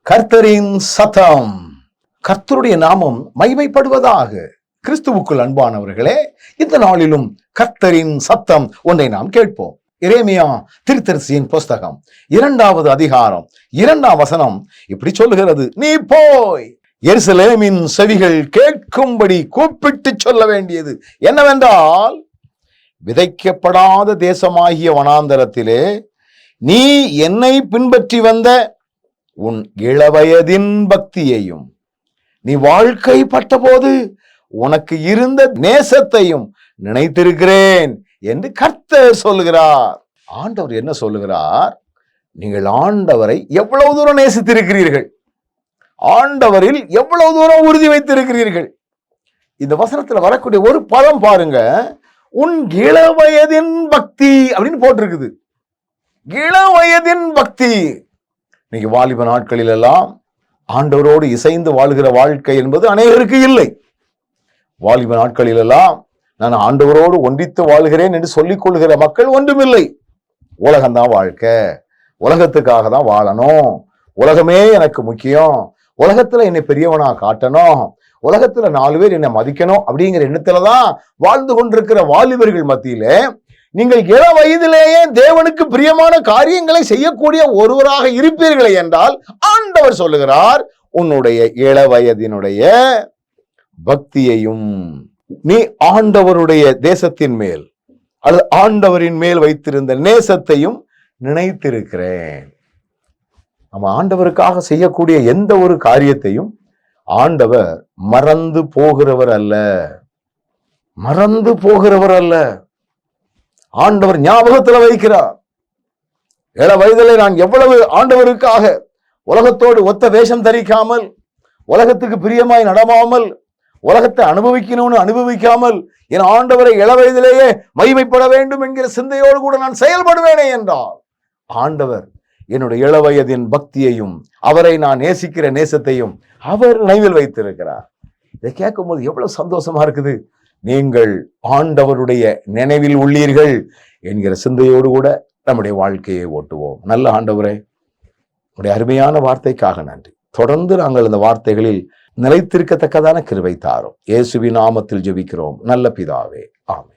கர்த்தரின் சத்தம். கர்த்தருடைய நாமம் மகிமைப்படுவதாக. கிறிஸ்துவுக்குள் அன்பானவர்களே, இந்த நாளிலும் கர்த்தரின் சத்தம் ஒன்றை நாம் கேட்போம். எரேமியா தீர்க்கதரிசியின் புஸ்தகம் 2வது அதிகாரம் 2ஆம் வசனம் இப்படி சொல்லுகிறது: நீ போய் எருசலேமின் செவிகள் கேட்கும்படி கூப்பிட்டு சொல்ல வேண்டியது என்னவென்றால், விதைக்கப்படாத தேசமாகிய வனாந்தரத்திலே நீ என்னை பின்பற்றி வந்த உன் இளவயதின் பக்தியையும், நீ வாழ்க்கைப்பட்ட போது உனக்கு இருந்த நேசத்தையும் நினைத்திருக்கிறேன் என்று கர்த்தர் சொல்லுகிறார். ஆண்டவர் என்ன சொல்லுகிறார்? நீங்கள் ஆண்டவரை எவ்வளவு தூரம் நேசித்திருக்கிறீர்கள், ஆண்டவரில் எவ்வளவு தூரம் உறுதி வைத்திருக்கிறீர்கள். இந்த வசனத்துல வரக்கூடிய ஒரு பதம் பாருங்க, உன் இளவயதின் பக்தி அப்படின்னு போட்டிருக்குது. இளவயதின் பக்தி. இன்னைக்கு வாலிப நாட்களில் எல்லாம் ஆண்டவரோடு இசைந்து வாழ்கிற வாழ்க்கை என்பது அநேகருக்கு இல்லை. வாலிப நாட்களில் எல்லாம் நான் ஆண்டவரோடு ஒன்றித்து வாழ்கிறேன் என்று சொல்லிக் கொள்கிற மக்கள் ஒன்றுமில்லை. உலகம்தான் வாழ்க்கை, உலகத்துக்காக தான் வாழணும், உலகமே எனக்கு முக்கியம், உலகத்துல என்னை பெரியவனா காட்டணும், உலகத்துல 4 பேர் என்னை மதிக்கணும் அப்படிங்கிற எண்ணத்துலதான் வாழ்ந்து கொண்டிருக்கிற வாலிபர்கள் மத்தியில நீங்கள் இள வயதிலேயே தேவனுக்கு பிரியமான காரியங்களை செய்யக்கூடிய ஒருவராக இருப்பீர்களே என்றால், ஆண்டவர் சொல்லுகிறார், உன்னுடைய இள வயதினுடைய பக்தியையும் நீ ஆண்டவருடைய தேசத்தின் மேல் அல்லது ஆண்டவரின் மேல் வைத்திருந்த நேசத்தையும் நினைத்திருக்கிறேன். நம்ம ஆண்டவருக்காக செய்யக்கூடிய எந்த ஒரு காரியத்தையும் ஆண்டவர் மறந்து போகிறவர் அல்ல, மறந்து போகிறவர் அல்ல. ஆண்டவர் ஞாபகத்துல வைக்கிறார். இள வயதிலே நான் எவ்வளவு ஆண்டவருக்காக உலகத்தோடு ஒத்த வேஷம் தரிக்காமல், உலகத்துக்கு பிரியமாய் நடமாமல், உலகத்தை அனுபவிக்கணும்னு அனுபவிக்காமல், என் ஆண்டவரை இள வயதிலேயே மகிமைப்பட வேண்டும் என்கிற சிந்தையோடு கூட நான் செயல்படுவேனே என்றால், ஆண்டவர் என்னுடைய இள வயதின் பக்தியையும் அவரை நான் நேசிக்கிற நேசத்தையும் அவர் நினைவில் வைத்திருக்கிறார். இதை கேட்கும் போது எவ்வளவு சந்தோஷமா இருக்குது. நீங்கள் ஆண்டவருடைய நினைவில் உள்ளீர்கள் என்கிற சிந்தையோடு கூட நம்முடைய வாழ்க்கையை ஓட்டுவோம். நல்ல ஆண்டவரே, உடைய அருமையான வார்த்தைக்காக நன்றி. தொடர்ந்து நாங்கள் இந்த வார்த்தைகளில் நிலைத்திருக்கத்தக்கதான கிருபை தாரும். இயேசுவின் நாமத்தில் ஜெபிக்கிறோம் நல்ல பிதாவே, ஆமென்.